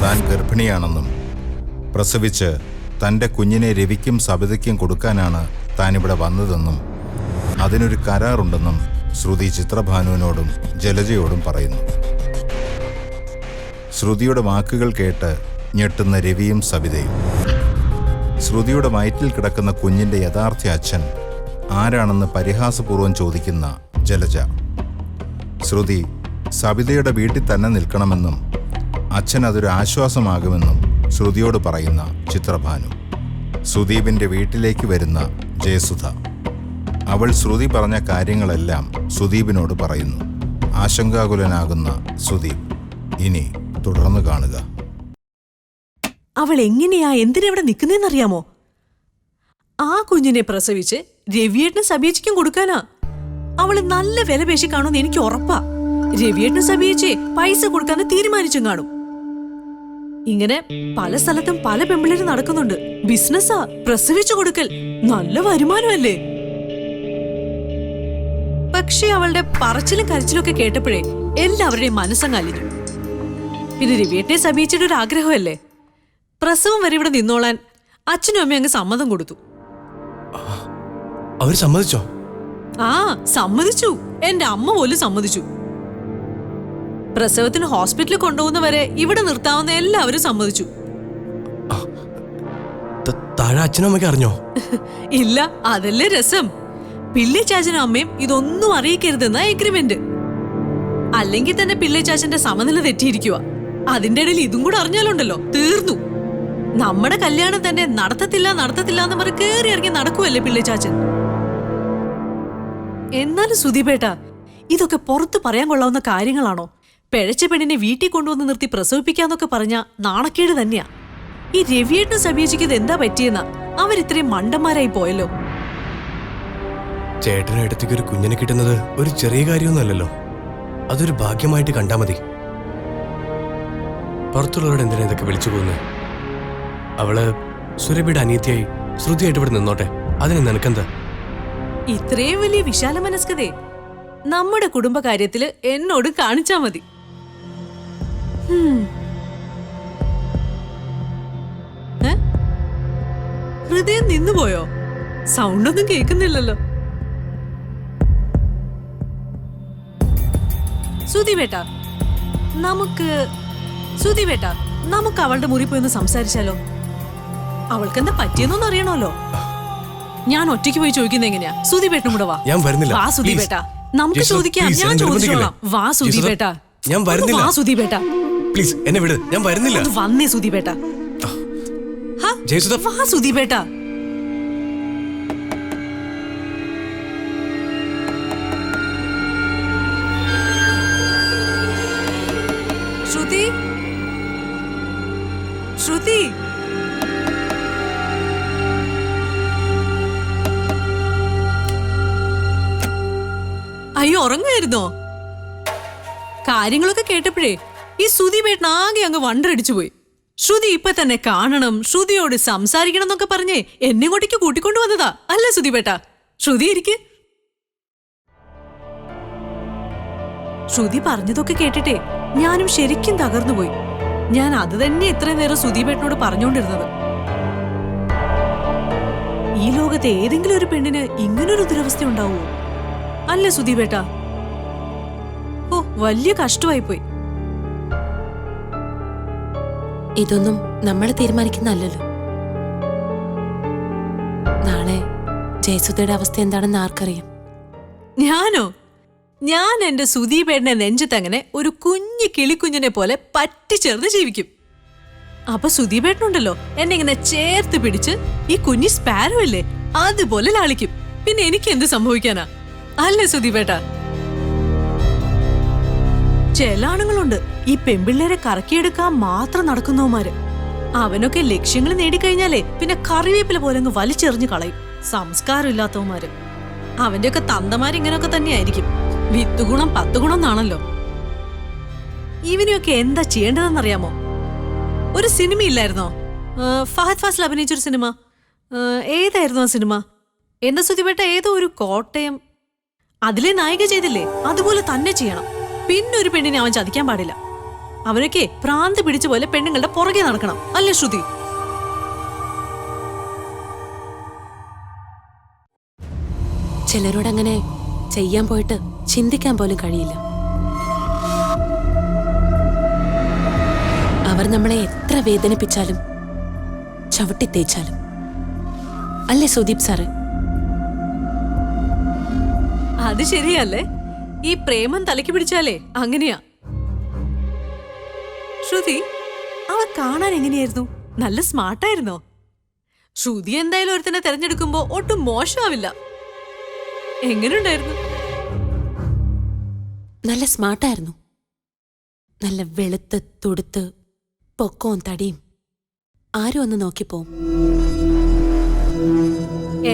താൻ ഗർഭിണിയാണെന്നും പ്രസവിച്ച് തൻ്റെ കുഞ്ഞിനെ രവിക്കും സബിതയ്ക്കും കൊടുക്കാനാണ് താനിവിടെ വന്നതെന്നും അതിനൊരു കരാറുണ്ടെന്നും ശ്രുതി ചിത്രഭാനുവിനോടും ജലജയോടും പറയുന്നു. ശ്രുതിയുടെ വാക്കുകൾ കേട്ട് ഞെട്ടുന്ന രവിയും സബിതയും. ശ്രുതിയുടെ വയറ്റിൽ കിടക്കുന്ന കുഞ്ഞിൻ്റെ യഥാർത്ഥ അച്ഛൻ ആരാണെന്ന് പരിഹാസപൂർവ്വം ചോദിക്കുന്ന ജലജ. ശ്രുതി സബിതയുടെ വീട്ടിൽ തന്നെ നിൽക്കണമെന്നും അച്ഛൻ അതൊരു ആശ്വാസമാകുമെന്നും ശ്രുതിയോട് പറയുന്ന ചിത്രഭാനു. സുദീപിൻ്റെ വീട്ടിലേക്ക് വരുന്ന ജയസുധ. അവൾ ശ്രുതി പറഞ്ഞ കാര്യങ്ങളെല്ലാം സുദീപിനോട് പറയുന്നു. ആശങ്കാകുലനാകുന്ന സുദീപ്. ഇനി തുടർന്ന് കാണുക. അവൾ എങ്ങനെയാ എന്തിനെവിടെ നിൽക്കുന്നതെന്നറിയാമോ? ആ കുഞ്ഞിനെ പ്രസവിച്ച് രവിയേട്ടനും സബീച്ചയ്ക്കും കൊടുക്കാനാ. അവള് നല്ല വില പേശി കാണുമെന്ന് എനിക്ക് ഉറപ്പാ. രവിയേട്ടനും സബീച്ചയെ പൈസ കൊടുക്കാന്ന് തീരുമാനിച്ചും കാണും. ഇങ്ങനെ പല സ്ഥലത്തും പല പെമ്പിള്ളേര് നടക്കുന്നുണ്ട്. ബിസിനസ്സാ പ്രസവിച്ചു കൊടുക്കൽ. നല്ല വരുമാനമല്ലേ? പക്ഷെ അവളുടെ പറച്ചിലും കരച്ചിലും ഒക്കെ കേട്ടപ്പോഴേ എല്ലാവരുടെയും മനസ്സങ്ങലിഞ്ഞു. പിന്നെ രവിയേട്ടനെ സബീച്ചയുടെ ഒരു ആഗ്രഹമല്ലേ, പ്രസവം വരെ ഇവിടെ നിന്നോളാൻ അച്ഛനും അമ്മയും അങ്ങ് സമ്മതം കൊടുത്തു. അവര് സമ്മതിച്ചോ? ആ, സമ്മതിച്ചു. എന്റെ അമ്മ പോലും സമ്മതിച്ചു. പ്രസവത്തിന് ഹോസ്പിറ്റലിൽ കൊണ്ടുപോകുന്നവരെ ഇവിടെ നിർത്താവുന്ന എല്ലാവരും സമ്മതിച്ചു. താഴെ അച്ഛനും അമ്മയ്ക്ക് അറിഞ്ഞോ? ഇല്ല, അതല്ലേ രസം. പിള്ളിച്ചാച്ചനും അമ്മയും ഇതൊന്നും അറിയിക്കരുതെന്ന എഗ്രിമെന്റ്. അല്ലെങ്കിൽ തന്നെ പിള്ളിച്ചാച്ചന്റെ സമനില തെറ്റിയിരിക്കുക. അതിന്റെ ഇടയിൽ ഇതും കൂടെ അറിഞ്ഞാലുണ്ടല്ലോ തീർന്നു. നമ്മുടെ കല്യാണം തന്നെ നടത്തത്തില്ല എന്ന് പറഞ്ഞ് കേറി ഇറങ്ങി നടക്കുവല്ലേ പിള്ളിച്ചാച്ചൻ. എന്നാലും സുധീപേട്ട, ഇതൊക്കെ പുറത്ത് പറയാൻ കൊള്ളാവുന്ന കാര്യങ്ങളാണോ? പിഴച്ച പെണ്ണിനെ വീട്ടിൽ കൊണ്ടുവന്ന് നിർത്തി പ്രസവിപ്പിക്കാന്നൊക്കെ പറഞ്ഞ നാണക്കേട് തന്നെയാ. ഈ രവിയേട്ടനും സബീച്ചയ്ക്ക് ഇത് എന്താ പറ്റിയെന്നാ അവരിത്രയും മണ്ടന്മാരായി പോയല്ലോ. ചേട്ടനും ഇടത്തേക്ക് ഒരു കുഞ്ഞിനെ കിട്ടുന്നത് ഒരു ചെറിയ കാര്യമൊന്നുമല്ലല്ലോ. അതൊരു ഭാഗ്യമായിട്ട് കണ്ടാ മതി. പുറത്തുള്ളവരോട് എന്തിനാ ഇതൊക്കെ വിളിച്ചു പോകുന്നത്? അവള് സുരഭിയുടെ അനിയത്തിയായി ശ്രുതിയായിട്ട് ഇവിടെ നിന്നോട്ടെ. അതിന് നിനക്കെന്താ? ഇത്രയും വലിയ വിശാല മനസ്കതേ നമ്മുടെ കുടുംബകാര്യത്തില് എന്നോട് കാണിച്ചാ മതി. ഹൃദയം നിന്നുപോയോ? സൗണ്ടൊന്നും കേൾക്കുന്നില്ലല്ലോ. സുധീപേട്ടാ, നമുക്ക് അവളുടെ മുറി പോയി ഒന്ന് സംസാരിച്ചാലോ? അവൾക്കെന്താ പറ്റിയെന്നൊന്നും അറിയണമല്ലോ. ഞാൻ ഒറ്റയ്ക്ക് പോയി ചോദിക്കുന്നത് എങ്ങനെയാ? സുധീപേട്ടനും കൂടെ വാ. ഞാൻ വരുന്നില്ല. വാ സുധീപേട്ടാ, നമുക്ക് ചോദിക്കാം. ഞാൻ ചോദിച്ചോളാം. വാ സുധീപേട്ടാ. ഞാൻ വരുന്നില്ല. വാ സുധീപേട്ടാ, പ്ലീസ് എന്നെ വിട്. ഞാൻ വരുന്നില്ല. വന്നേ സുധീപേട്ടാ. വാ സുധീപേട്ടാ. ശ്രുതി, ശ്രുതി, അയ്യോ ഉറങ്ങായിരുന്നോ? കാര്യങ്ങളൊക്കെ കേട്ടപ്പോഴേ ഈ സുധീപേട്ടൻ ആകെ അങ്ങ് വണ്ടടിച്ചു പോയി. ശ്രുതി ഇപ്പൊ തന്നെ കാണണം, ശ്രുതിയോട് സംസാരിക്കണം എന്നൊക്കെ പറഞ്ഞേ എന്നെ ഇങ്ങോട്ടേക്ക് കൂട്ടിക്കൊണ്ടു വന്നതാ അല്ല സുധീപേട്ടാ? ശ്രുതി ഇരിക്ക്. ശ്രുതി പറഞ്ഞതൊക്കെ കേട്ടിട്ടേ ഞാനും ശരിക്കും തകർന്നുപോയി. ഞാൻ അത് തന്നെ ഇത്രയും നേരം സുധീപേട്ടനോട് പറഞ്ഞുകൊണ്ടിരുന്നത്. ഈ ലോകത്തെ ഏതെങ്കിലും ഒരു പെണ്ണിന് ഇങ്ങനൊരു ദുരവസ്ഥ ഉണ്ടാവോ? അല്ല സുധീപേട്ടാ? ഓ, വലിയ കഷ്ടമായി പോയി. ഇതൊന്നും നമ്മൾ തീരുമാനിക്കുന്നല്ലോ. നാളെ ജയസുധയുടെ അവസ്ഥ എന്താണെന്ന് ആർക്കറിയാം? ഞാനോ? ഞാൻ എന്റെ സുധീപേട്ടനെ നെഞ്ചത്തങ്ങനെ ഒരു കുഞ്ഞു കിളിക്കുഞ്ഞിനെ പോലെ പറ്റിച്ചേർന്ന് ജീവിക്കും. അപ്പൊ സുധീപേട്ടനുണ്ടല്ലോ എന്നെ ഇങ്ങനെ ചേർത്ത് പിടിച്ച് ഈ കുഞ്ഞി സ്പാരോ അല്ലേ അതുപോലെ ലാളിക്കും. പിന്നെ എനിക്ക് എന്ത് സംഭവിക്കാനാ? അല്ലേ സുധീപേട്ടാ? ചില ആണുങ്ങളുണ്ട് ഈ പെമ്പിള്ളേരെ കറക്കിയെടുക്കാൻ മാത്രം നടക്കുന്നവന്മാര്. അവനൊക്കെ ലക്ഷ്യങ്ങൾ നേടിക്കഴിഞ്ഞാലേ പിന്നെ കറിവേപ്പില പോലെ അങ്ങ് വലിച്ചെറിഞ്ഞു കളയും. സംസ്കാരം ഇല്ലാത്തവന്മാര്. അവന്റെയൊക്കെ തന്തമാരിങ്ങനൊക്കെ തന്നെയായിരിക്കും. 10 ഗുണം 10 ഗുണം എന്നാണല്ലോ. ഇവനെയൊക്കെ എന്താ ചെയ്യേണ്ടതെന്നറിയാമോ? ഒരു സിനിമ ഇല്ലായിരുന്നോ? ഫഹദ് ഫാസിൽ അഭിനയിച്ചൊരു സിനിമ. ഏതായിരുന്നു ആ സിനിമ? എന്താ സുധിപേട്ട? ഏതോ ഒരു കോട്ടയം. അതിലെ നായിക ചെയ്തില്ലേ അതുപോലെ തന്നെ ചെയ്യണം. പിന്നെ ഒരു പെണ്ണിനെ അവൻ ചതിക്കാൻ പാടില്ല. അവനൊക്കെ ഭ്രാന്ത് പിടിച്ച പോലെ പെണ്ണുങ്ങളുടെ പുറകെ നടക്കണം, അല്ലേ ശ്രുതി? ചിലരോടങ്ങനെ ചെയ്യാൻ പോയിട്ട് ചിന്തിക്കാൻ പോലും കഴിയില്ല. അവർ നമ്മളെ എത്ര വേദനിപ്പിച്ചാലും ചവിട്ടിത്തേച്ചാലും, അല്ലേ സുദീപ് സാറ്? അത് ശരിയല്ലേ? ഈ പ്രേമം തലയ്ക്ക് പിടിച്ചാലേ അങ്ങനെയാ. ശ്രുതി, അവ കാണാൻ എങ്ങനെയായിരുന്നു? നല്ല സ്മാർട്ടായിരുന്നോ? ശ്രുതി എന്തായാലും ഒരുത്തനെ തെരഞ്ഞെടുക്കുമ്പോ ഒട്ടും മോശമാവില്ല. എങ്ങനെയുണ്ടായിരുന്നു? നല്ല സ്മാർട്ടായിരുന്നു. നല്ല വെളുത്ത് തുടുത്ത് പൊക്കവും തടിയും. ആരും ഒന്ന് നോക്കിപ്പോവും.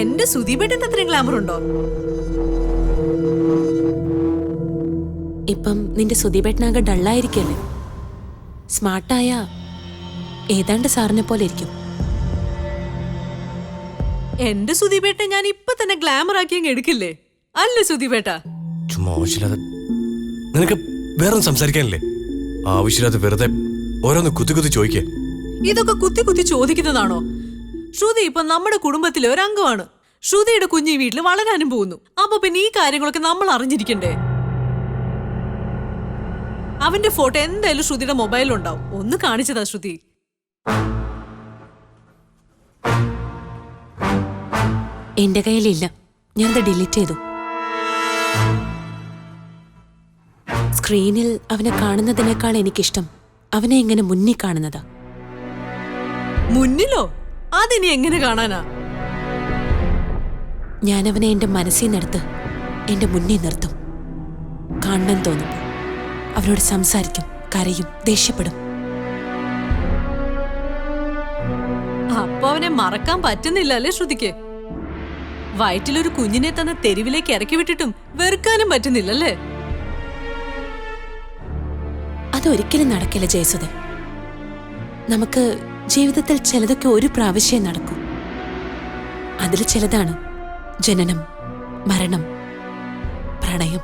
എന്റെ സുദീപേട്ടന്റെ അത്രയും ഗ്ലാമർ ഉണ്ടോ? ഇപ്പം നിന്റെ സുദീപേട്ടനാകെ ഡള്ളായിരിക്കല്ലേ. സ്മാർട്ടായ ഏതാണ്ട് സാറിനെ പോലെ ഇരിക്കും. എന്റെ സുദീപേട്ടനെ ഞാൻ ഇപ്പൊ തന്നെ ഗ്ലാമർ ആക്കി അങ്ങ് എടുക്കില്ലേ, അല്ലേ സുദീപേട്ട? ചുമ്മാ ആവശ്യമില്ലാതെ നിനക്ക് വേറൊന്നും സംസാരിക്കാനില്ലേ? ആവശ്യമില്ലാതെ വെറുതെ ഓരോന്ന് കുത്തി കുത്തി ചോദിക്കേ. ഇതൊക്കെ കുത്തി കുത്തി ചോദിക്കുന്നതാണോ? ശ്രുതി ഇപ്പൊ നമ്മുടെ കുടുംബത്തിലെ ഒരു അംഗമാണ്. ശ്രുതിയുടെ കുഞ്ഞി വീട്ടിൽ വളരാനും പോകുന്നു. അപ്പൊ പിന്നെ ഈ കാര്യങ്ങളൊക്കെ നമ്മൾ അറിഞ്ഞിരിക്കണ്ടേ? അവന്റെ ഫോട്ടോ എന്തായാലും ശ്രുതിയുടെ മൊബൈലിലുണ്ടാവും. ഒന്ന് കാണിച്ചതാ ശ്രുതി. എന്റെ കയ്യിലില്ല, ഞാനത് ഡിലീറ്റ് ചെയ്തു. സ്ക്രീനിൽ അവനെ കാണുന്നതിനേക്കാൾ എനിക്കിഷ്ടം അവനെ ഇങ്ങനെ മുന്നിൽ കാണുന്നതാ. മുന്നിലോ? അതിനി എങ്ങനെ കാണാനാ? ഞാനവനെ എന്റെ മനസ്സിൽ നിന്നെടുത്ത് എന്റെ മുന്നിൽ നിർത്തും. കാണണം തോന്നുമ്പോ അവനോട് സംസാരിക്കും, കരയും, ദേഷ്യപ്പെടും. അപ്പൊ അവനെ മറക്കാൻ പറ്റുന്നില്ല അല്ലേ ശ്രുതിക്ക്? വയറ്റിലൊരു കുഞ്ഞിനെ തന്നെ തെരുവിലേക്ക് ഇറക്കി വിട്ടിട്ടും വെറുക്കാനും പറ്റുന്നില്ലല്ലേ? അതൊരിക്കലും നടക്കില്ല ജയസുധ. നമുക്ക് ജീവിതത്തിൽ ചിലതൊക്കെ ഒരു പ്രാവശ്യം നടക്കും. അതിൽ ചിലതാണ് ജനനം, മരണം, പ്രണയം.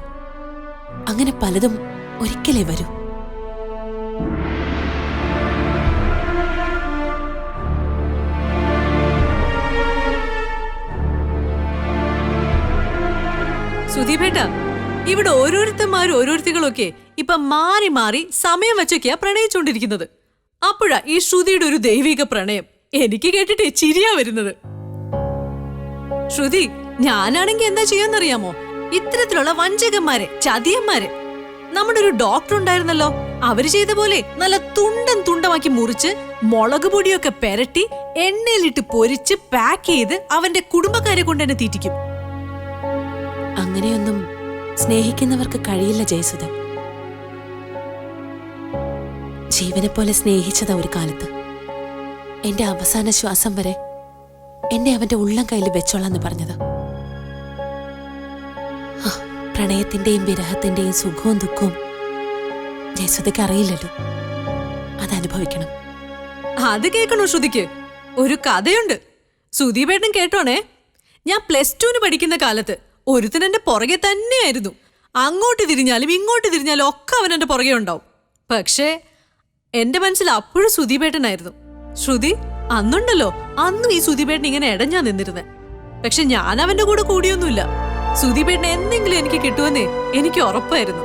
അങ്ങനെ പലതും ഒരിക്കലേ വരൂ. സുദീപേട്ട, ഇവിടെ ഓരോരുത്തന്മാരും ഓരോരുത്തികളൊക്കെ ഇപ്പൊ മാറി മാറി സമയം വെച്ചൊക്കെയാ പ്രണയിച്ചോണ്ടിരിക്കുന്നത്. അപ്പോഴാ ഈ ശ്രുതിയുടെ ഒരു ദൈവിക പ്രണയം എനിക്ക് കേട്ടിട്ടേ ചിരിയാ വരുന്നത്. ശ്രുതി, ഞാനാണെങ്കി എന്താ ചെയ്യാന്നറിയാമോ? ഇത്തരത്തിലുള്ള വഞ്ചകന്മാരെ, ചതിയന്മാരെ. നമ്മുടെ ഒരു ഡോക്ടർ ഉണ്ടായിരുന്നല്ലോ, അവര് ചെയ്ത പോലെ നല്ല തുണ്ടം തുണ്ടമാക്കി മുറിച്ച് മുളക് പൊടിയൊക്കെ പെരട്ടി എണ്ണയിലിട്ട് പൊരിച്ച് പാക്ക് ചെയ്ത് അവന്റെ കുടുംബക്കാരെ കൊണ്ട് തന്നെ തീറ്റിക്കും. അങ്ങനെയൊന്നും സ്നേഹിക്കുന്നവർക്ക് കഴിയില്ല ജയസുധ. ജീവനെ പോലെ സ്നേഹിച്ചതാ ഒരു കാലത്ത്. എന്റെ അവസാന ശ്വാസം വരെ എന്നെ അവന്റെ ഉള്ളം കയ്യിൽ വെച്ചോളാന്ന് പറഞ്ഞത്. പ്രണയത്തിന്റെയും വിരഹത്തിന്റെയും സുഖവും ദുഃഖവും ജയസുധയ്ക്ക് അറിയില്ലല്ലോ. അതനുഭവിക്കണം. അത് കേൾക്കണോ ശ്രുതിക്ക്? ഒരു കഥയുണ്ട്, സുദീപേട്ടൻ കേട്ടോണേ. ഞാൻ +2 പഠിക്കുന്ന കാലത്ത് ഒരുത്തൻ എന്റെ പുറകെ തന്നെയായിരുന്നു. അങ്ങോട്ട് തിരിഞ്ഞാലും ഇങ്ങോട്ട് തിരിഞ്ഞാലും ഒക്കെ അവൻ എന്റെ പുറകെ ഉണ്ടാവും. പക്ഷേ എന്റെ മനസ്സിൽ അപ്പോഴും സുദീപേട്ടനായിരുന്നു. ശ്രുതി, അന്നുണ്ടല്ലോ, അന്നും ഈ സുദീപേട്ടൻ ഇങ്ങനെ ഇടഞ്ഞാ നിന്നിരുന്നേ. പക്ഷെ ഞാൻ അവന്റെ കൂടെ കൂടിയൊന്നുമില്ല. സുദീപേട്ടൻ എന്തെങ്കിലും എനിക്ക് കിട്ടുമെന്നേ എനിക്ക് ഉറപ്പായിരുന്നു.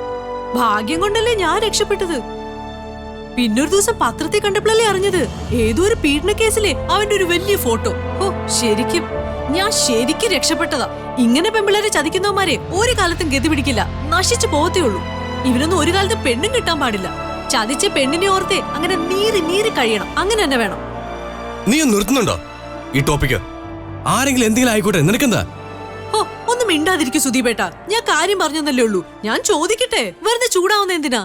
ഭാഗ്യം കൊണ്ടല്ലേ ഞാൻ രക്ഷപ്പെട്ടത്. പിന്നൊരു ദിവസം പത്രത്തിൽ കണ്ടപ്പോഴല്ലേ അറിഞ്ഞത്, ഏതോ ഒരു പീഡന കേസിലെ അവന്റെ ഒരു വലിയ ഫോട്ടോ. ഓ, ഞാൻ ശരിക്കും രക്ഷപ്പെട്ടതാ. ഇങ്ങനെ പെമ്പിള്ളേരെ ചതിക്കുന്നവന്മാരെ ഒരു കാലത്തും ഗതി പിടിക്കില്ല, നശിച്ചു പോകത്തേ ഉള്ളൂ. ഇവനൊന്നും ഒരു കാലത്ത് പെണ്ണും കിട്ടാൻ പാടില്ല. ചതിച്ച പെണ്ണിനെ ഓർത്തെ അങ്ങനെ നീറി കഴിയണം. അങ്ങനെ തന്നെ വേണം. നീ നിർത്തുന്നുണ്ടോ ഈ ടോപ്പിക്ക്? ആരെങ്കിലും എന്തെങ്കിലും ആയിക്കോട്ടെ, നിനക്കെന്താ? ഓ, ഒന്നും മിണ്ടാതിരിക്കും സുദീപേട്ട. ഞാൻ കാര്യം പറഞ്ഞെന്നല്ലേ ഉള്ളൂ. ഞാൻ ചോദിക്കട്ടെ, വെറുതെ ചൂടാവുന്ന എന്തിനാ?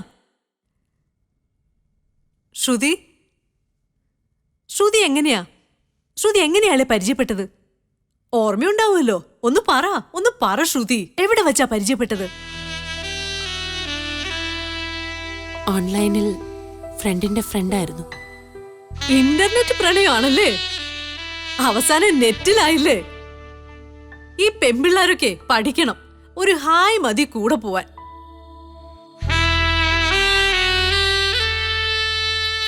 ശ്രുതി എങ്ങനെയാളെ പരിചയപ്പെട്ടത്? ഓർമ്മയുണ്ടാവുമല്ലോ. ഒന്ന് പറ ശ്രുതി, എവിടെ വെച്ചാ പരിചയപ്പെട്ടത്? ഓൺലൈനിൽ ഫ്രണ്ടിന്റെ ഫ്രണ്ടായിരുന്നു. ഇന്റർനെറ്റ് പ്രണയമാണല്ലേ? അവസാനം നെറ്റിലായില്ലേ? ഈ പെമ്പിള്ളാരൊക്കെ പഠിക്കണം. ഒരു ഹായ് മതി കൂടെ പോവാൻ.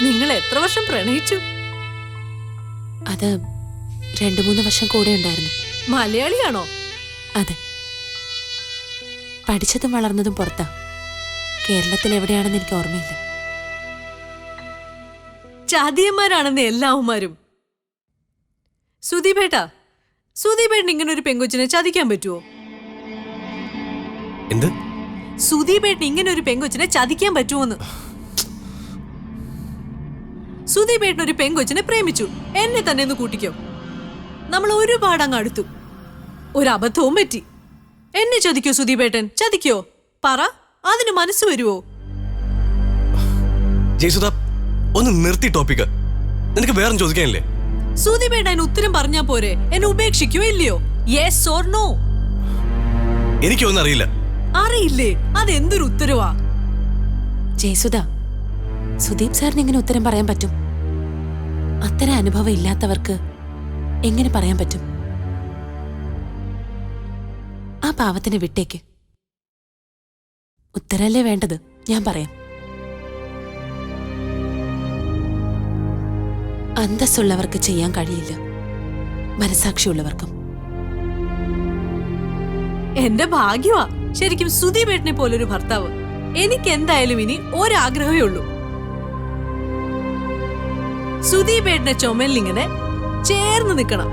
നിങ്ങൾ എത്ര വർഷം പ്രണയിച്ചു? അത് 2-3 വർഷം കൂടെ ഉണ്ടായിരുന്നു. മലയാളിയാണോ? അതെ. പഠിച്ചതും വളർന്നതും പുറത്താ. കേരളത്തിൽ എവിടെയാണെന്ന് എനിക്ക് ഓർമ്മയില്ല. ചാതിയന്മാരാണെന്ന് എല്ലാവന്മാരും. സുധീപേട്ടൻ ഇങ്ങനെ ഒരു പെങ്കൊച്ചിനെ ചതിക്കാൻ പറ്റുമോ? എന്ത്? സുധീപേട്ടൻ ഇങ്ങനെ ഒരു പെങ്കൊച്ചിനെ ചതിക്കാൻ പറ്റുമോന്ന്. സുധീപേട്ടൻ ഒരു പെങ്കൊച്ചിനെ പ്രേമിച്ചു, എന്നെ തന്നെ ഒന്ന് കൂട്ടിക്കോ. നമ്മൾ ഒരുപാട് അങ്ങ് അടുത്തു, ഒരു അബദ്ധവും പറ്റി. എന്നെ ചതിക്കോ സുധീപേട്ടൻ? ചതിക്കോ? പറ, അതിന് മനസ്സ് വരുവോ? ജയസുധ, ഒന്ന് നിർത്തി ടോപ്പിക്ക്. നിനക്ക് വേറെ ചോദിക്കാനില്ലേ? സുധീപേട്ടൻ അതിന് ഉത്തരം പറഞ്ഞാ പോരെ? എന്നെ ഉപേക്ഷിക്കോ ഇല്ലയോ? Yes or no? എനിക്കൊന്നും അറിയില്ല. അറിയില്ലേ? അതെന്തൊരു ഉത്തരവാ? ജയസുധ, സുദീപ് സാറിന് എങ്ങനെ ഉത്തരം പറയാൻ പറ്റും? അത്തരം അനുഭവം ഇല്ലാത്തവർക്ക് എങ്ങനെ പറയാൻ പറ്റും? ആ പാവത്തിന് വിട്ടേക്ക്. ഉത്തരല്ലേ വേണ്ടത്? ഞാൻ പറയാം. അന്തസ്സുള്ളവർക്ക് ചെയ്യാൻ കഴിയില്ല, മനസാക്ഷിയുള്ളവർക്കും. എന്റെ ഭാഗ്യവാ ശരിക്കും സുധീപേട്ടനെ പോലൊരു ഭർത്താവ്. എനിക്ക് എന്തായാലും ഇനി ഒരാഗ്രഹമേ ഉള്ളൂ, സുധീപേട്ടനെ ചുമലിങ്ങനെ ചേർന്ന് നിൽക്കണം.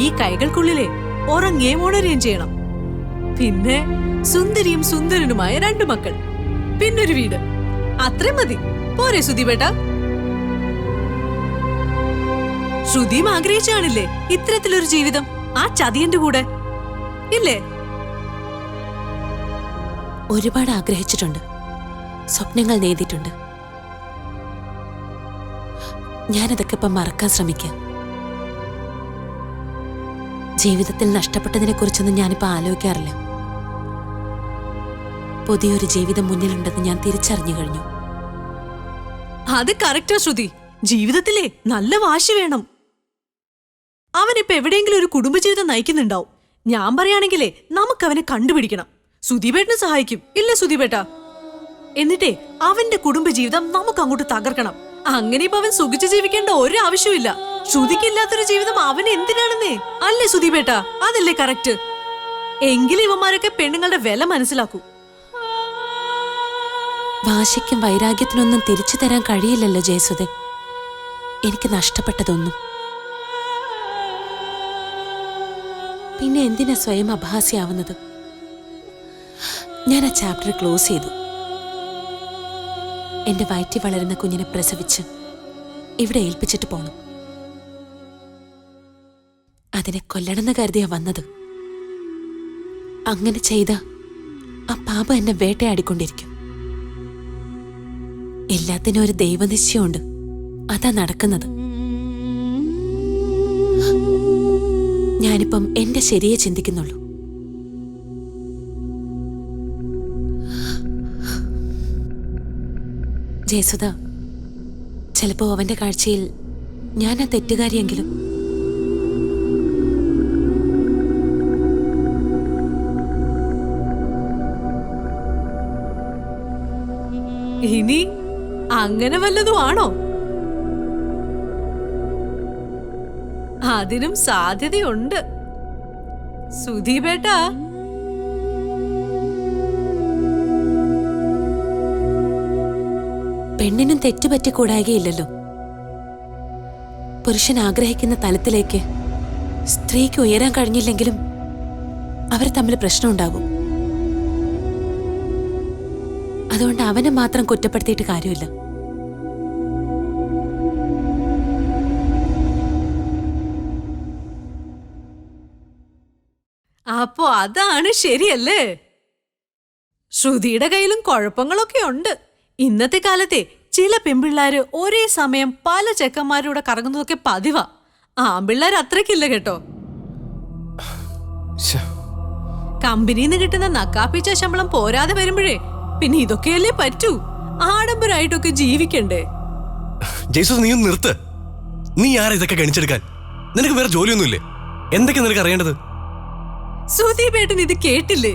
ഈ കൈകൾക്കുള്ളിലെ ഉറങ്ങുകയും ഉണരുകയും ചെയ്യണം. പിന്നെ സുന്ദരിയും സുന്ദരനുമായ 2 മക്കൾ, പിന്നൊരു വീട്. അത്രയും മതി പോരെ സുധീപേട്ട? ശ്രുതിയും ആഗ്രഹിച്ചാണില്ലേ ഇത്തരത്തിലൊരു ജീവിതം ആ ചതിയന്റെ കൂടെ, ഇല്ലേ? ഒരുപാട് ആഗ്രഹിച്ചിട്ടുണ്ട്, സ്വപ്നങ്ങൾ നെയ്തിട്ടുണ്ട്. ഞാനതൊക്കെ ഇപ്പം മറക്കാൻ ശ്രമിക്കാം. ജീവിതത്തിൽ നഷ്ടപ്പെട്ടതിനെ കുറിച്ചൊന്നും ഞാനിപ്പോ ആലോചിക്കാറില്ല. പുതിയൊരു ജീവിതം മുന്നിലുണ്ടെന്ന് ഞാൻ തിരിച്ചറിഞ്ഞു കഴിഞ്ഞു. അത് കറക്റ്റാ ശ്രുതി. ജീവിതത്തിലെ നല്ല വാശി വേണം. അവനിപ്പോ എവിടെയെങ്കിലും ഒരു കുടുംബജീവിതം നയിക്കുന്നുണ്ടാവും. ഞാൻ പറയുകയാണെങ്കിലേ നമുക്ക് അവനെ കണ്ടുപിടിക്കണം. സുധീപേട്ടനെ സഹായിക്കും, ഇല്ല സുധീപേട്ട? എന്നിട്ടേ അവന്റെ കുടുംബജീവിതം നമുക്ക് അങ്ങോട്ട് തകർക്കണം. അങ്ങനെ ഇപ്പൊ അവൻ സുഖിച്ച് ജീവിക്കേണ്ട ഒരു ആവശ്യമില്ല. ശ്രുതിക്കില്ലാത്തൊരു ജീവിതം അവൻ എന്തിനാണെന്നേ, അല്ലേ സുധീപേട്ട? അതല്ലേ കറക്റ്റ്? എങ്കിലും ഇവന്മാരൊക്കെ പെണ്ണുങ്ങളുടെ വില മനസ്സിലാക്കൂ. വാശിക്കും വൈരാഗ്യത്തിനൊന്നും തിരിച്ചു തരാൻ കഴിയില്ലല്ലോ ജയസുധേ, എനിക്ക് നഷ്ടപ്പെട്ടതൊന്നും. പിന്നെ എന്തിനാ സ്വയം അപഹാസ്യാവുന്നത്? ഞാൻ ആ ചാപ്റ്റർ ക്ലോസ് ചെയ്തു. എന്റെ വയറ്റിൽ വളരുന്ന കുഞ്ഞിനെ പ്രസവിച്ച് ഇവിടെ ഏൽപ്പിച്ചിട്ട് പോണം. അതിനെ കൊല്ലണമെന്ന് കരുതിയാ വന്നത്. അങ്ങനെ ചെയ്ത ആ പാപം എന്നെ വേട്ടയാടിക്കൊണ്ടിരിക്കും. എല്ലാത്തിനും ഒരു ദൈവനിശ്ചയമുണ്ട്, അതാ നടക്കുന്നത്. ഞാനിപ്പം എന്റെ ശരിയെ ചിന്തിക്കുന്നുള്ളൂ. ജയസുധ, ചിലപ്പോ അവന്റെ കാഴ്ചയിൽ ഞാൻ ആ തെറ്റുകാരിയെങ്കിലും. ഇനി അങ്ങനെ വല്ലതും ആണോ? അതിനും സാധ്യതയുണ്ട് സുധീപേട്ട. പെണ്ണിനും തെറ്റുപറ്റിക്കൂടായികയില്ലല്ലോ. പുരുഷൻ ആഗ്രഹിക്കുന്ന തലത്തിലേക്ക് സ്ത്രീക്ക് ഉയരാൻ കഴിഞ്ഞില്ലെങ്കിലും അവർ തമ്മിൽ പ്രശ്നമുണ്ടാകും. അതുകൊണ്ട് അവനെ മാത്രം കുറ്റപ്പെടുത്തിയിട്ട് കാര്യമില്ല. അപ്പോ അതാണ് ശരിയല്ലേ? ശ്രുതിയുടെ കയ്യിലും കുഴപ്പങ്ങളൊക്കെ ഉണ്ട്. ഇന്നത്തെ കാലത്തെ ചില പെൺപിള്ളാര് ഒരേ സമയം പല ചെക്കന്മാരുടെ കറങ്ങുന്നതൊക്കെ പതിവാ. ആൺപിള്ളേർ അത്രയ്ക്കില്ല കേട്ടോ. കമ്പനിന്ന് കിട്ടുന്ന നക്കാപ്പിച്ച ശമ്പളം പോരാതെ വരുമ്പോഴേ പിന്നെ ഇതൊക്കെയല്ലേ പറ്റൂ. ആഡംബരമായിട്ടൊക്കെ ജീവിക്കണ്ടേ? ജയ്സു, നീ ഒന്ന് നിർത്ത്. നീ ആരാ ഇതൊക്കെ ഗണിച്ചെടുക്കാൻ? നിനക്ക് വേറെ ജോലിയൊന്നുമില്ലേ? എന്തൊക്കെ നിനക്ക് അറിയേണ്ടത്? സുധീപേട്ടൻ ഇത് കേട്ടില്ലേ?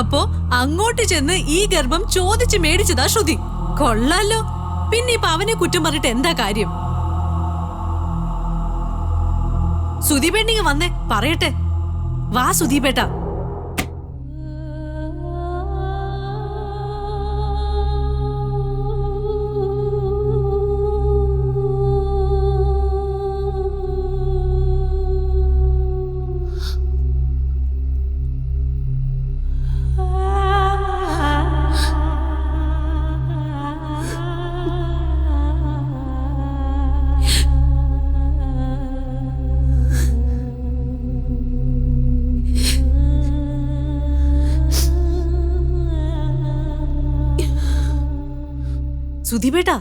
അപ്പോ അങ്ങോട്ട് ചെന്ന് ഈ ഗർഭം ചോദിച്ച് മേടിച്ചതാ ശ്രുതി. കൊള്ളാലോ. പിന്നെ ഇപ്പൊ അവനെ കുറ്റം പറഞ്ഞിട്ട് എന്താ കാര്യം? സുധീപേട്ടിങ് വന്നേ, പറയട്ടെ. വാ സുധീപേട്ട. സുധീപേട്ട,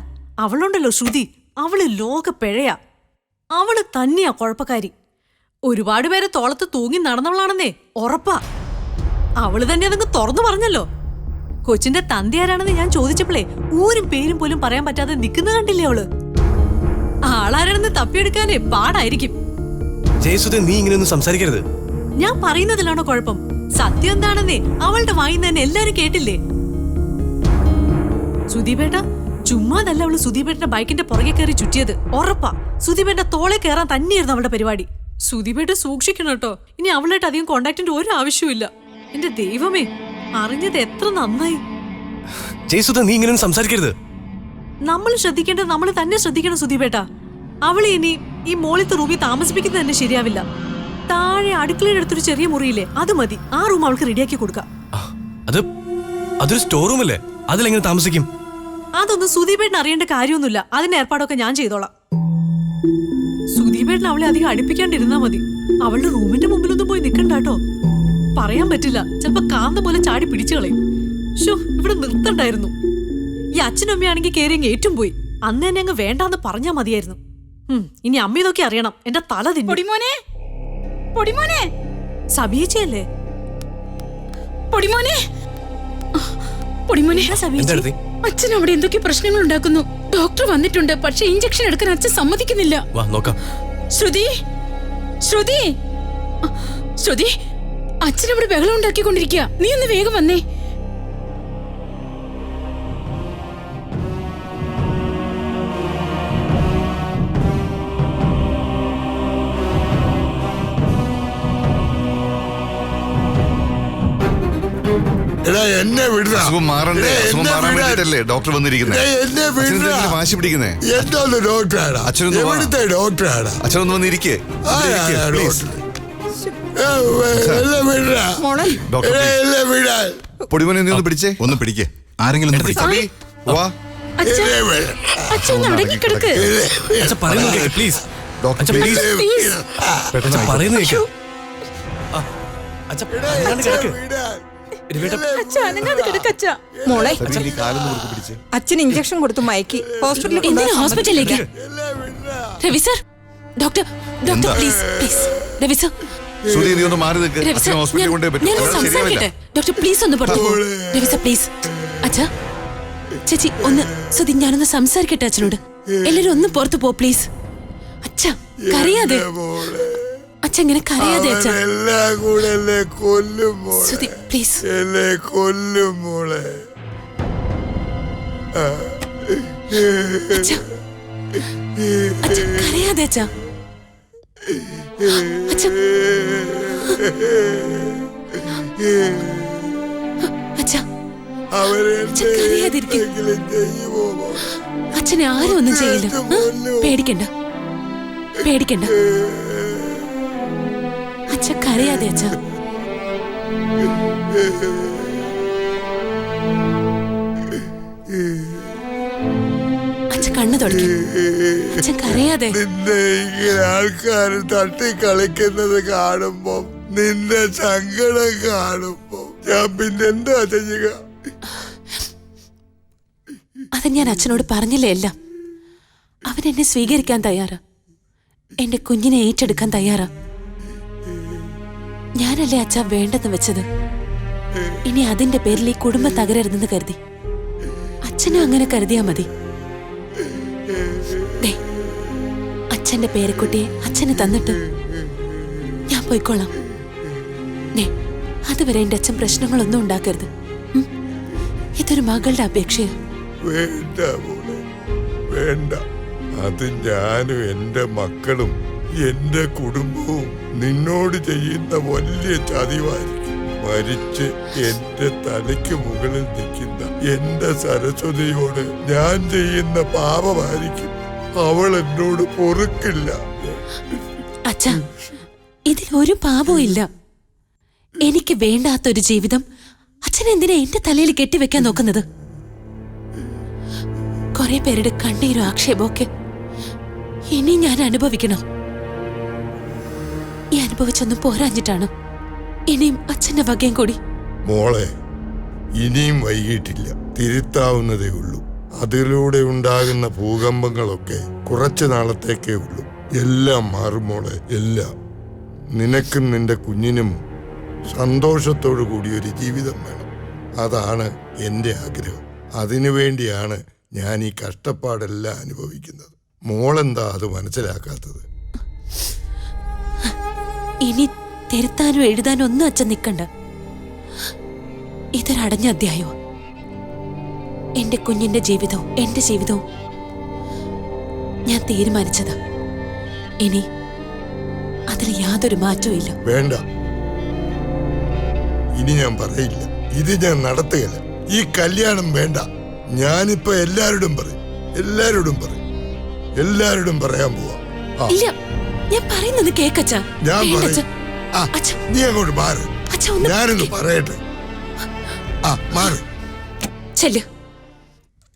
അവളുണ്ടല്ലോ ശ്രുതി, അവള് ലോക പിഴയാ. അവള് തന്നെയാ കുഴപ്പക്കാരി. ഒരുപാട് പേരെ തോളത്ത് തൂങ്ങി നടന്നവളാണെന്നേ ഉറപ്പാ. അവള് തന്നെ അതങ്ങ് തുറന്നു പറഞ്ഞല്ലോ. കൊച്ചിന്റെ തന്തയാരാണെന്ന് ഞാൻ ചോദിച്ചപ്പോഴേ ഊരും പേരും പോലും പറയാൻ പറ്റാതെ നിൽക്കുന്ന കണ്ടില്ലേ അവള്. ആളാരാണെന്ന് തപ്പിയെടുക്കാനേ പാടായിരിക്കും. ജയസുധ, നീ ഇങ്ങനെയൊന്നും സംസാരിക്കരുത്. ഞാൻ പറയുന്നതിലാണോ കുഴപ്പം? സത്യം എന്താണെന്നേ അവളുടെ വായിന്ന് തന്നെ എല്ലാരും കേട്ടില്ലേ. സുധീപേട്ട, ചുമ്മാതല്ല അവള് സുധീപേട്ടന്റെ ബൈക്കിന്റെ പുറകെ കയറി ചുറ്റിയത്. ഉറപ്പാ സുധീപേട്ടന്റെ തോളെ കയറാൻ തന്നെയായിരുന്നു അവളുടെ പരിപാടി. സുധീപേട്ട സൂക്ഷിക്കണം കേട്ടോ. ഇനി അവളായിട്ട് അധികം കോണ്ടാക്ടിന്റെ ഒരു ആവശ്യമില്ല. എന്റെ ദൈവമേ, അറിഞ്ഞത് എത്ര നന്നായി. ജയസുധ, നീ ഇങ്ങനെയൊന്നും സംസാരിക്കരുത്. നമ്മൾ ശ്രദ്ധിക്കേണ്ടത് നമ്മൾ തന്നെ ശ്രദ്ധിക്കണം സുധീപേട്ട. അവളെ ഇനി ഈ മോളിത്തെ റൂമിൽ താമസിപ്പിക്കുന്നത് തന്നെ ശരിയാവില്ല. താഴെ അടുക്കളയുടെ അടുത്തൊരു ചെറിയ മുറിയില്ലേ, അത് മതി. ആ റൂം അവൾക്ക് റെഡിയാക്കി കൊടുക്കാം. അതൊരു സ്റ്റോർ റൂമല്ലേ, അതിലെങ്ങനെ താമസിക്കും? അതൊന്നും സുധീപേട്ടന് അറിയേണ്ട കാര്യമൊന്നുമില്ല. അതിന്റെ ഏർപ്പാടൊക്കെ ഞാൻ ചെയ്തോളാം. സുധീപേട്ടൻ അവളെ അധികം അടുപ്പിക്കാണ്ടിരുന്നാ മതി. അവളുടെ റൂമിന്റെ മുമ്പിലൊന്നും പോയി നിൽക്കണ്ട കേട്ടോ. പറയാൻ പറ്റില്ല, ചിലപ്പോ കാന്ത പോലെ ചാടി പിടിച്ചു കളയും. ഷോ, ഇവിടെ നിർത്തണ്ടായിരുന്നു. ഈ അച്ഛനും അമ്മയാണെങ്കിൽ കയറിയങ്ങ് ഏറ്റും പോയി. അന്ന് തന്നെ അങ്ങ് വേണ്ടാന്ന് പറഞ്ഞാ മതിയായിരുന്നു. ഇനി അമ്മ ഇതൊക്കെ അറിയണം. എന്റെ തല തിന്നു. സബീച്ചയല്ലേ? അച്ഛൻ അവിടെ എന്തൊക്കെ പ്രശ്നങ്ങൾ ഉണ്ടാക്കുന്നു. ഡോക്ടർ വന്നിട്ടുണ്ട്, പക്ഷെ ഇഞ്ചക്ഷൻ എടുക്കാൻ അച്ഛൻ സമ്മതിക്കുന്നില്ല. ശ്രുതി, ശ്രുതി, ശ്രുതി, അച്ഛൻ അവിടെ ബഹളം ഉണ്ടാക്കിക്കൊണ്ടിരിക്കുക. നീ ഒന്ന് വേഗം വന്നേ. എന്നെ വിടുക. ഡോക്ടർ വന്നിരിക്കുന്നത്. വാശി പിടിക്കുന്നേ. എന്തോന്ന് ഡോക്ടറാണ്? എവിടുത്തെ ഡോക്ടറാണ്? അച്ഛനൊന്ന് വന്നിരിക്കേ. പൊടിമോനെ നീ ഒന്ന് പിടിച്ചേ. ഒന്ന് പിടിക്കേ. ആരെങ്കിലും വാ. മോളെ, അച്ഛൻ ഇഞ്ചക്ഷൻ കൊടുത്തു മയക്കി ഹോസ്പിറ്റലിലേക്ക്. Ravi sir, doctor, doctor please, please. Ravi sir, doctor please ഒന്ന് പറഞ്ഞു. Ravi sir please. അച്ഛാ, ചേച്ചി ഒന്ന് സുധി, ഞാനൊന്ന് സംസാരിക്കട്ടെ അച്ഛനോട്. എല്ലാരും ഒന്ന് പുറത്തു പോ പ്ലീസ്. അച്ഛാ, കരയാതെ. അച്ഛൻ ഇങ്ങനെ കരയാതെ അച്ഛാ. സുധി പ്ലീസ്. അച്ഛാ, അച്ഛാ കരയാതെ അച്ഛാ. അച്ഛാ, അച്ഛാ, അച്ഛൻ കരയാതിരിക്കും. അച്ഛനെ ആരും ഒന്നും ചെയ്യില്ല. പേടിക്കണ്ട, പേടിക്കണ്ട. അച്ഛ കരയാതെ അച്ഛാ. അച്ഛ കണ്ണു തുടങ്ങി. അച്ഛൻ കരയാതെ. ആൾക്കാർ തട്ടി കളിക്കുന്നത് കാണുമ്പോ, നിന്റെ സങ്കടം കാണുമ്പോ ഞാൻ പിന്നെന്താ ചെയ്യുക? അത് ഞാൻ അച്ഛനോട് പറഞ്ഞില്ലേ എല്ലാം. അവൻ എന്നെ സ്വീകരിക്കാൻ തയ്യാറാ. എന്റെ കുഞ്ഞിനെ ഏറ്റെടുക്കാൻ തയ്യാറാ. ഞാനല്ലേ അച്ഛാ വേണ്ടെന്ന് വെച്ചത്. ഇനി അതിന്റെ പേരിൽ ഈ കുടുംബം തകരരുതെന്ന് കരുതി. അച്ഛനും അങ്ങനെ കരുതിയാ മതി. അച്ഛന്റെ പേരക്കുട്ടിയെ അച്ഛന് തന്നിട്ട് ഞാൻ പോയിക്കോളാം. അതുവരെ എന്റെ അച്ഛൻ പ്രശ്നങ്ങളൊന്നും ഉണ്ടാക്കരുത്. ഇതൊരു മകളുടെ അപേക്ഷയാ. വേണ്ട മോളെ, വേണ്ട. അത് ഞാനും എന്റെ മക്കളും എന്റെ കുടുംബവും നിന്നോട് ചെയ്യുന്ന വലിയ ചതിവായിരിക്കും. മരിച്ച് എന്റെ തലയ്ക്ക് മുകളിൽ നിൽക്കുന്ന എന്റെ സരസ്വതിയോട് ഞാൻ ചെയ്യുന്ന പാപമായിരിക്കും. അവൾ എന്നോട് പൊറുക്കില്ല. അച്ഛാ, ഇതിൽ ഒരു പാപവും ഇല്ല. എനിക്ക് വേണ്ടാത്തൊരു ജീവിതം അച്ഛൻ എന്തിനാ എന്റെ തലയിൽ കെട്ടിവെക്കാൻ നോക്കുന്നത്? കുറെ പേരുടെ കണ്ണീരും ആക്ഷേപമൊക്കെ ഇനി ഞാൻ അനുഭവിക്കണം. ഈ അനുഭവിച്ചൊന്നും പോരാഞ്ഞിട്ടാണ് ഇനിയും അച്ഛന്റെ വകയും കൂടി. മോളെ, ഇനിയും വൈകിട്ടില്ല, തിരുത്താവുന്നതേ ഉള്ളൂ. അതിലൂടെ ഉണ്ടാകുന്ന ഭൂകമ്പങ്ങളൊക്കെ കുറച്ചു നാളത്തേക്കേ ഉള്ളൂ. എല്ലാം മാറും മോളെ, എല്ലാം. നിനക്കും നിന്റെ കുഞ്ഞിനും സന്തോഷത്തോടു കൂടി ഒരു ജീവിതം വേണം. അതാണ് എൻ്റെ ആഗ്രഹം. അതിനുവേണ്ടിയാണ് ഞാൻ ഈ കഷ്ടപ്പാടെല്ലാം അനുഭവിക്കുന്നത്. മോളെന്താ അത് മനസ്സിലാക്കാത്തത്? ഇനി തിരുത്താനോ എഴുതാനോ ഒന്നും അച്ഛൻ നിൽക്കണ്ട. ഇതൊരടഞ്ഞ അധ്യായോ. എന്റെ കുഞ്ഞിന്റെ ജീവിതവും എന്റെ ജീവിതവും ഞാൻ തീരുമാനിച്ചതാ. ഇനി അതിൽ യാതൊരു മാറ്റവും ഇല്ല. വേണ്ട, ഇനി ഞാൻ പറയില്ല. ഇത് ഞാൻ നടത്തുകയില്ല. ഈ കല്യാണം വേണ്ട. ഞാനിപ്പോ എല്ലാവരോടും പറയാൻ പോവാ. ഇല്ല, ഞാൻ പറയുന്നത് കേക്കച്ചാ. ഞാൻ നീ അങ്ങോട്ട് മാറ്. ഞാനൊന്ന് പറയട്ടെ. മാറ്.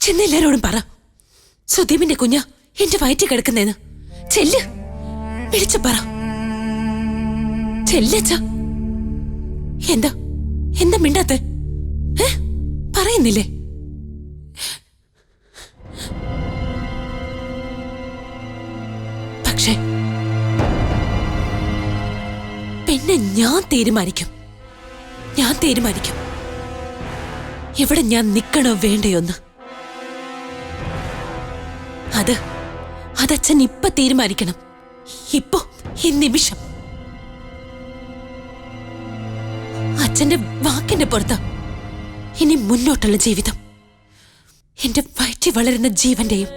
ചെന്നെല്ലാരോടും പറ, സുദീപിന്റെ കുഞ്ഞ എന്റെ വയറ്റിൽ കിടക്കുന്നേന്ന്. ചെല്ല്, വിളിച്ചു പറ. ചെല്ലച്ചാ. എന്താ എന്താ മിണ്ടാത്തെ? പറയുന്നില്ലേ? പക്ഷേ പിന്നെ ഞാൻ തീരുമാനിക്കും. ഇവിടെ ഞാൻ നിക്കണോ വേണ്ടയോന്ന്. അതച്ഛൻ ഇപ്പൊ തീരുമാനിക്കണം. ഇപ്പോ ഈ നിമിഷം. അച്ഛന്റെ വാക്കിന്റെ പുറത്ത് ഇനി മുന്നോട്ടുള്ള ജീവിതം. എന്റെ വയറ്റിൽ വളരുന്ന ജീവന്റെയും